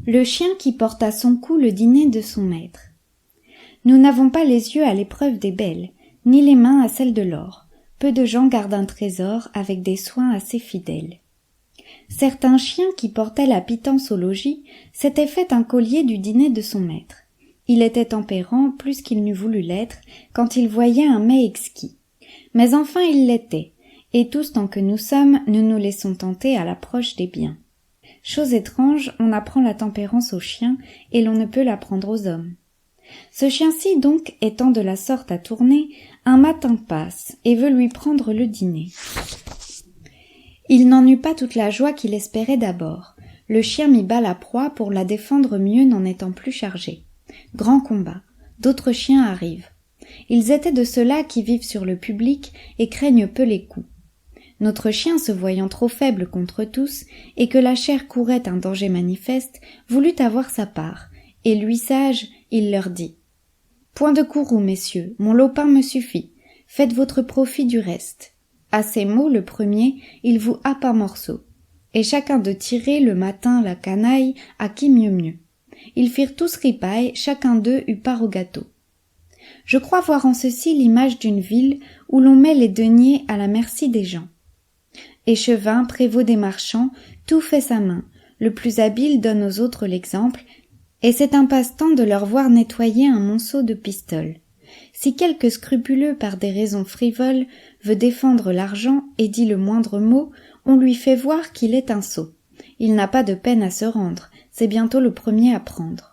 Le chien qui porte à son cou le dîner de son maître. Nous n'avons pas les yeux à l'épreuve des belles, ni les mains à celle de l'or. Peu de gens gardent un trésor avec des soins assez fidèles. Certain chien qui portait la pitance au logis s'était fait un collier du dîner de son maître. Il était tempérant plus qu'il n'eût voulu l'être quand il voyait un mets exquis. Mais enfin il l'était, et tous tant que nous sommes, nous nous laissons tenter à l'approche des biens. Chose étrange, on apprend la tempérance aux chiens et l'on ne peut l'apprendre aux hommes. Ce chien-ci donc, étant de la sorte à tourner, un matin passe et veut lui prendre le dîner. Il n'en eut pas toute la joie qu'il espérait d'abord. Le chien mit bas la proie pour la défendre mieux n'en étant plus chargé. Grand combat. D'autres chiens arrivent. Ils étaient de ceux-là qui vivent sur le public et craignent peu les coups. Notre chien, se voyant trop faible contre tous, et que la chair courait un danger manifeste, voulut avoir sa part, et lui sage, il leur dit « Point de courroux, messieurs, mon lopin me suffit, faites votre profit du reste. » À ces mots, le premier, il vous happe un morceau, et chacun de tirer le matin la canaille à qui mieux. Ils firent tous ripaille, chacun d'eux eut part au gâteau. Je crois voir en ceci l'image d'une ville où l'on met les deniers à la merci des gens. Échevin, prévôt des marchands, tout fait sa main, le plus habile donne aux autres l'exemple, et c'est un passe-temps de leur voir nettoyer un monceau de pistoles. Si quelque scrupuleux par des raisons frivoles veut défendre l'argent et dit le moindre mot, on lui fait voir qu'il est un sot. Il n'a pas de peine à se rendre, c'est bientôt le premier à prendre.